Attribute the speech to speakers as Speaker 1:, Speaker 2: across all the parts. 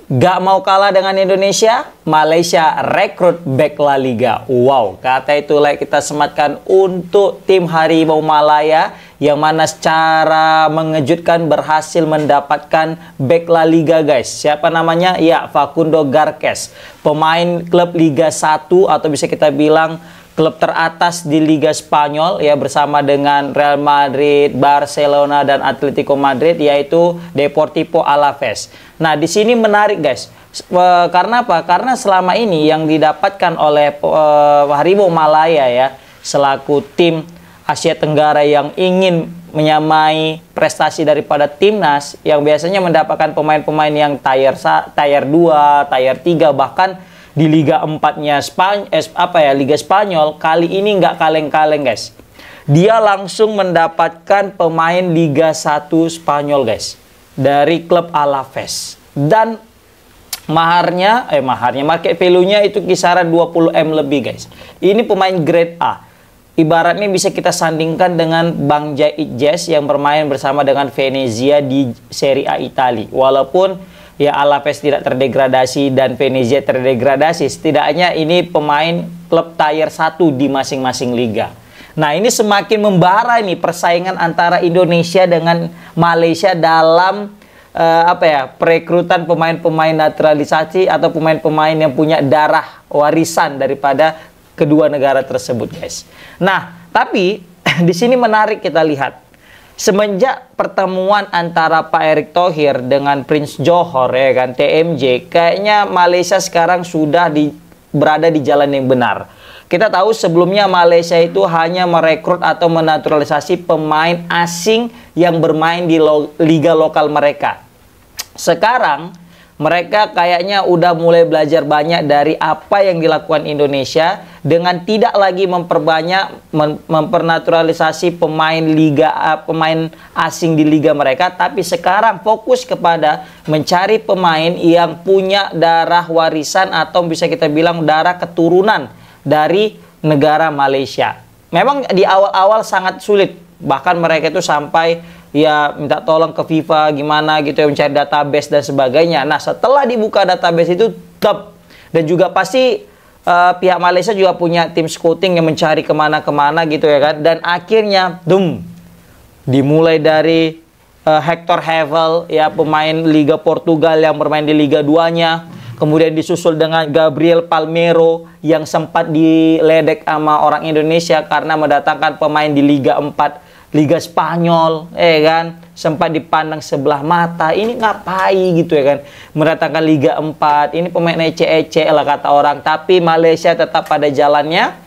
Speaker 1: Gak mau kalah dengan Indonesia, Malaysia rekrut bek La Liga. Wow, kata itu kita sematkan untuk tim Harimau Malaya yang mana secara mengejutkan berhasil mendapatkan bek La Liga, guys. Siapa namanya? Ya, Facundo Garces, pemain klub Liga 1 atau bisa kita bilang klub teratas di Liga Spanyol ya, bersama dengan Real Madrid, Barcelona dan Atletico Madrid, yaitu Deportivo Alaves. Nah, di sini menarik, guys. Karena apa? Karena selama ini yang didapatkan oleh Harimau Malaya ya, selaku tim Asia Tenggara yang ingin menyamai prestasi daripada timnas yang biasanya mendapatkan pemain-pemain yang tier 2, tier 3, bahkan di Liga 4-nya Liga Spanyol, kali ini nggak kaleng-kaleng, guys. Dia langsung mendapatkan pemain Liga 1 Spanyol, guys, dari klub Alaves. Dan market value-nya itu kisaran 20M lebih, guys. Ini pemain grade A. Ibaratnya bisa kita sandingkan dengan Bang Jait Jazz yang bermain bersama dengan Venezia di Serie A Italia. Walaupun ya Alaves tidak terdegradasi dan Venezia terdegradasi, setidaknya ini pemain klub tier 1 di masing-masing liga. Nah, ini semakin membara nih persaingan antara Indonesia dengan Malaysia dalam perekrutan pemain-pemain naturalisasi atau pemain-pemain yang punya darah warisan daripada kedua negara tersebut, guys. Nah, tapi di sini menarik kita lihat. Semenjak pertemuan antara Pak Erick Thohir dengan Prince Johor ya kan, TMJ, kayaknya Malaysia sekarang sudah berada di jalan yang benar. Kita tahu sebelumnya Malaysia itu hanya merekrut atau menaturalisasi pemain asing yang bermain di liga lokal mereka. Sekarang mereka kayaknya udah mulai belajar banyak dari apa yang dilakukan Indonesia dengan tidak lagi mempernaturalisasi pemain asing di liga mereka, tapi sekarang fokus kepada mencari pemain yang punya darah warisan atau bisa kita bilang darah keturunan dari negara Malaysia. Memang di awal-awal sangat sulit, bahkan mereka itu sampai ya minta tolong ke FIFA gimana gitu ya, mencari database dan sebagainya. Nah, setelah dibuka database itu dan juga pasti pihak Malaysia juga punya tim scouting yang mencari kemana-kemana gitu ya kan. Dan akhirnya dimulai dari Hector Hevel ya, pemain Liga Portugal yang bermain di Liga 2-nya. Kemudian disusul dengan Gabriel Palmeiro yang sempat diledek sama orang Indonesia karena mendatangkan pemain di Liga 4 Liga Spanyol, kan, sempat dipandang sebelah mata. Ini ngapain gitu ya kan, mendatangkan Liga 4, ini pemain ece-ece lah kata orang. Tapi Malaysia tetap pada jalannya,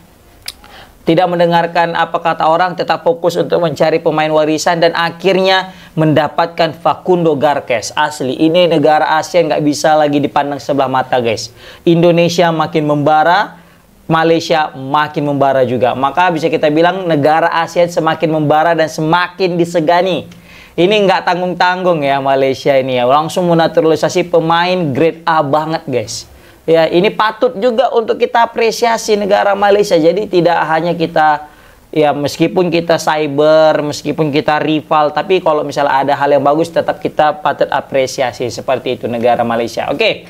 Speaker 1: tidak mendengarkan apa kata orang, tetap fokus untuk mencari pemain warisan dan akhirnya mendapatkan Facundo Garces. Asli, ini negara Asia nggak bisa lagi dipandang sebelah mata, guys. Indonesia makin membara, Malaysia makin membara juga. Maka bisa kita bilang negara Asia semakin membara dan semakin disegani. Ini nggak tanggung-tanggung ya Malaysia ini ya. Langsung menaturalisasi pemain grade A banget, guys. Ya, ini patut juga untuk kita apresiasi negara Malaysia. Jadi tidak hanya kita, ya meskipun kita cyber, meskipun kita rival, tapi kalau misalnya ada hal yang bagus tetap kita patut apresiasi, seperti itu negara Malaysia. Oke.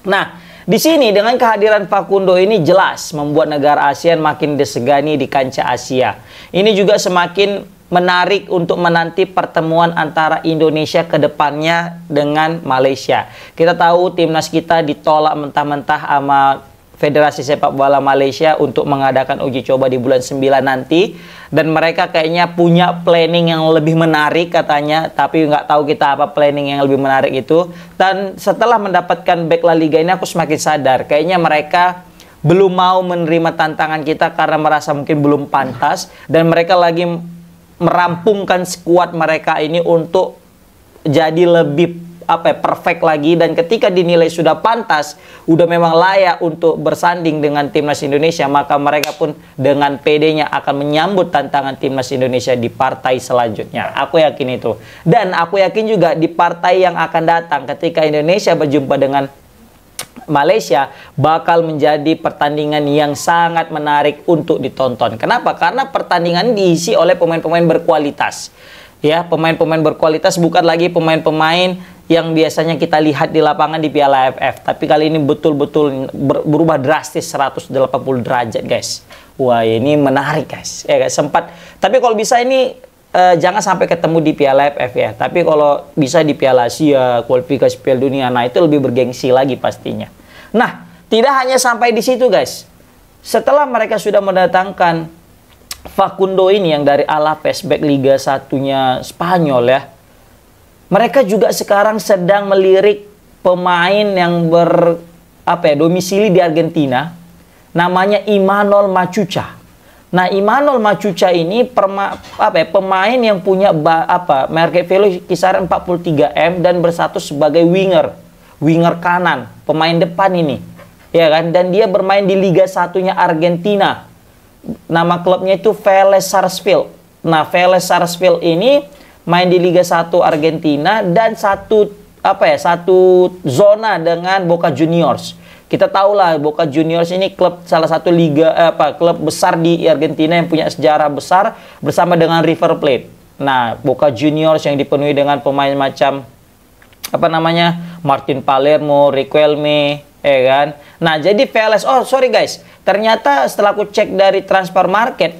Speaker 1: Nah, di sini dengan kehadiran Facundo ini jelas membuat negara ASEAN makin disegani di kancah Asia. Ini juga semakin menarik untuk menanti pertemuan antara Indonesia ke depannya dengan Malaysia. Kita tahu timnas kita ditolak mentah-mentah sama Federasi Sepak Bola Malaysia untuk mengadakan uji coba di bulan 9 nanti. Dan mereka kayaknya punya planning yang lebih menarik katanya. Tapi nggak tahu kita apa planning yang lebih menarik itu. Dan setelah mendapatkan back La Liga ini aku semakin sadar. Kayaknya mereka belum mau menerima tantangan kita karena merasa mungkin belum pantas. Dan mereka lagi merampungkan skuad mereka ini untuk jadi lebih perfect lagi, dan ketika dinilai sudah pantas, udah memang layak untuk bersanding dengan timnas Indonesia, maka mereka pun dengan PD-nya akan menyambut tantangan timnas Indonesia di partai selanjutnya. Aku yakin itu. Dan aku yakin juga di partai yang akan datang ketika Indonesia berjumpa dengan Malaysia bakal menjadi pertandingan yang sangat menarik untuk ditonton. Kenapa? Karena pertandingan diisi oleh pemain-pemain berkualitas. Ya, pemain-pemain berkualitas, bukan lagi pemain-pemain yang biasanya kita lihat di lapangan di Piala AFF. Tapi kali ini betul-betul berubah drastis 180 derajat, guys. Wah, ini menarik, guys. Ya, guys, sempat. Tapi kalau bisa ini jangan sampai ketemu di Piala AFF ya. Tapi kalau bisa di Piala Asia, kualifikasi Piala Dunia, nah itu lebih bergengsi lagi pastinya. Nah, tidak hanya sampai di situ, guys. Setelah mereka sudah mendatangkan Facundo ini yang dari Alaves, back Liga 1-nya Spanyol ya. Mereka juga sekarang sedang melirik pemain yang domisili di Argentina, namanya Imanol Machuca. Nah, Imanol Machuca ini pemain yang punya market value kisaran 43 M dan bersatu sebagai winger kanan, pemain depan ini. Ya kan? Dan dia bermain di Liga 1-nya Argentina. Nama klubnya itu Vélez Sarsfield. Nah, Vélez Sarsfield ini main di Liga 1 Argentina dan satu zona dengan Boca Juniors. Kita tahu lah Boca Juniors ini salah satu klub besar di Argentina yang punya sejarah besar bersama dengan River Plate. Nah, Boca Juniors yang dipenuhi dengan pemain macam Martin Palermo, Riquelme, kan. Nah, jadi Vélez, ternyata setelah aku cek dari transfer market,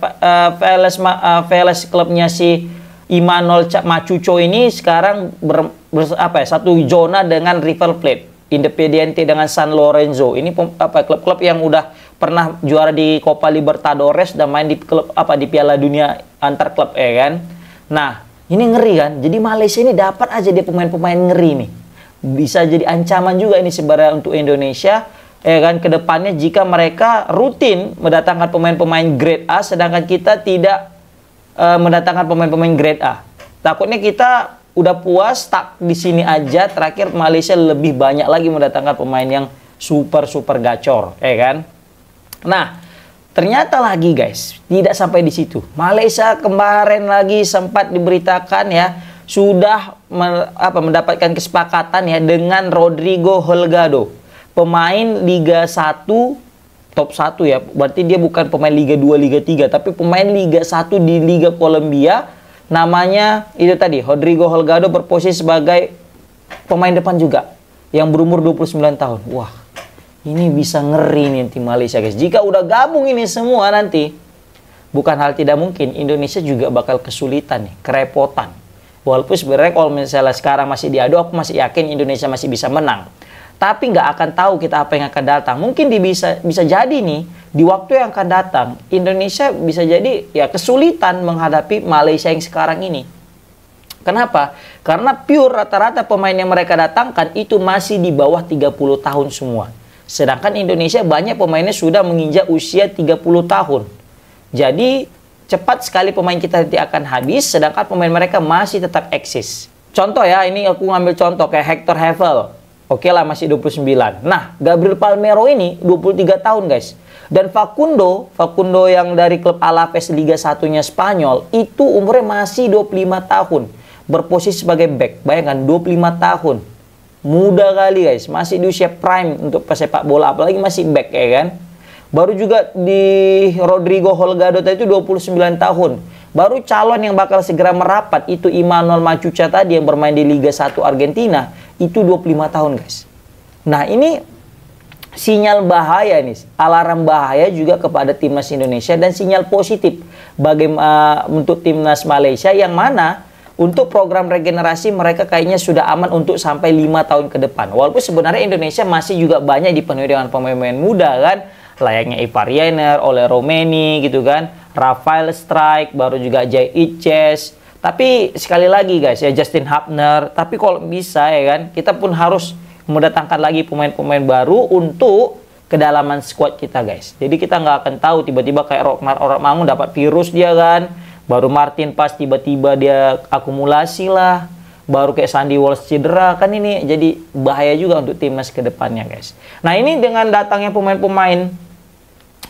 Speaker 1: Vélez klubnya si Imanol Machuca ini sekarang satu zona dengan River Plate, Independiente dengan San Lorenzo. Ini klub-klub yang udah pernah juara di Copa Libertadores dan main di klub di Piala Dunia antar klub kan. Nah, ini ngeri kan. Jadi Malaysia ini dapat aja dia pemain-pemain ngeri nih. Bisa jadi ancaman juga ini sebenarnya untuk Indonesia kan ke depannya jika mereka rutin mendatangkan pemain-pemain grade A sedangkan kita tidak mendatangkan pemain-pemain grade A. Takutnya kita udah puas tak di sini aja, terakhir Malaysia lebih banyak lagi mendatangkan pemain yang super gacor, kan? Nah, ternyata lagi guys, tidak sampai di situ. Malaysia kemarin lagi sempat diberitakan ya sudah mendapatkan kesepakatan ya dengan Rodrigo Holgado, pemain Liga 1 top 1 ya, berarti dia bukan pemain Liga 2, Liga 3, tapi pemain Liga 1 di Liga Kolombia, namanya itu tadi, Rodrigo Holgado berposisi sebagai pemain depan juga, yang berumur 29 tahun. Wah, ini bisa ngeri nih tim Malaysia guys. Jika udah gabung ini semua nanti, bukan hal tidak mungkin, Indonesia juga bakal kesulitan nih, kerepotan. Walaupun sebenarnya kalau misalnya sekarang masih diadu, aku masih yakin Indonesia masih bisa menang. Tapi nggak akan tahu kita apa yang akan datang. Mungkin bisa jadi nih, di waktu yang akan datang, Indonesia bisa jadi ya kesulitan menghadapi Malaysia yang sekarang ini. Kenapa? Karena pure rata-rata pemain yang mereka datangkan itu masih di bawah 30 tahun semua. Sedangkan Indonesia banyak pemainnya sudah menginjak usia 30 tahun. Jadi cepat sekali pemain kita nanti akan habis, sedangkan pemain mereka masih tetap eksis. Contoh ya, ini aku ngambil contoh kayak Hector Havel. Oke lah, masih 29. Nah, Gabriel Palmeiro ini 23 tahun guys. Dan Facundo yang dari klub Alaves Liga 1-nya Spanyol, itu umurnya masih 25 tahun. Berposisi sebagai back. Bayangkan, 25 tahun. Muda kali guys. Masih di usia prime untuk pesepak bola. Apalagi masih back ya kan. Baru juga di Rodrigo Holgado tadi itu 29 tahun. Baru calon yang bakal segera merapat itu Imanol Machuca tadi yang bermain di Liga 1 Argentina. Itu 25 tahun guys. Nah ini sinyal bahaya nih, alarm bahaya juga kepada timnas Indonesia dan sinyal positif untuk timnas Malaysia yang mana untuk program regenerasi mereka kayaknya sudah aman untuk sampai 5 tahun ke depan. Walaupun sebenarnya Indonesia masih juga banyak dipenuhi dengan pemain-pemain muda kan, layaknya Ivar Jenner, Ole Romeni gitu kan, Rafael Strijk, baru juga Jay Iches. Tapi sekali lagi guys ya, Justin Hubner. Tapi kalau bisa ya kan, kita pun harus mendatangkan lagi pemain-pemain baru untuk kedalaman squad kita guys. Jadi kita nggak akan tahu tiba-tiba kayak Rockmar Mangun dapat virus dia kan. Baru Martin pas tiba-tiba dia akumulasi lah. Baru kayak Sandy Walsh cedera kan, ini jadi bahaya juga untuk timnas ke depannya guys. Nah ini dengan datangnya pemain-pemain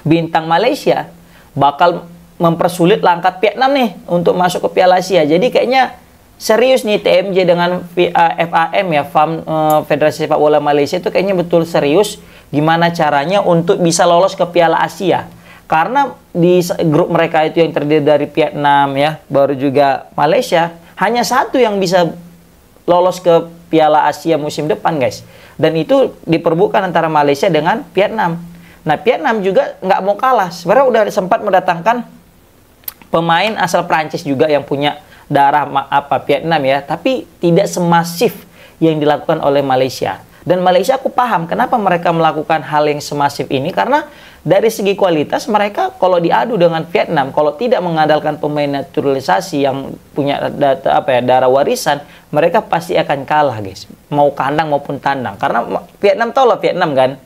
Speaker 1: bintang Malaysia bakal mempersulit langkah Vietnam nih untuk masuk ke Piala Asia. Jadi kayaknya serius nih TMJ dengan FAM ya, Federasi Sepak Bola Malaysia itu kayaknya betul serius gimana caranya untuk bisa lolos ke Piala Asia. Karena di grup mereka itu yang terdiri dari Vietnam ya, baru juga Malaysia, hanya satu yang bisa lolos ke Piala Asia musim depan, guys. Dan itu diperbutkan antara Malaysia dengan Vietnam. Nah, Vietnam juga nggak mau kalah. Sebenarnya udah sempat mendatangkan pemain asal Prancis juga yang punya darah Vietnam ya, tapi tidak semasif yang dilakukan oleh Malaysia. Dan Malaysia aku paham kenapa mereka melakukan hal yang semasif ini, karena dari segi kualitas mereka kalau diadu dengan Vietnam, kalau tidak mengandalkan pemain naturalisasi yang punya darah warisan, mereka pasti akan kalah, guys. Mau kandang maupun tandang. Karena Vietnam, tau lah Vietnam kan.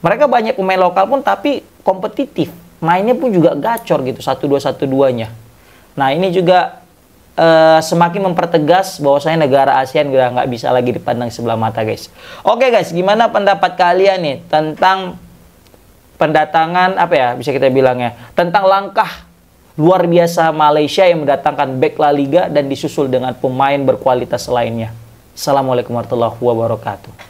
Speaker 1: Mereka banyak pemain lokal pun tapi kompetitif. Mainnya pun juga gacor gitu, 1-2-1-2-nya. Nah, ini juga semakin mempertegas bahwasanya negara ASEAN nggak bisa lagi dipandang sebelah mata, guys. Oke, guys, gimana pendapat kalian nih tentang pendatangan bisa kita bilang ya, tentang langkah luar biasa Malaysia yang mendatangkan bek La Liga dan disusul dengan pemain berkualitas lainnya. Assalamualaikum warahmatullahi wabarakatuh.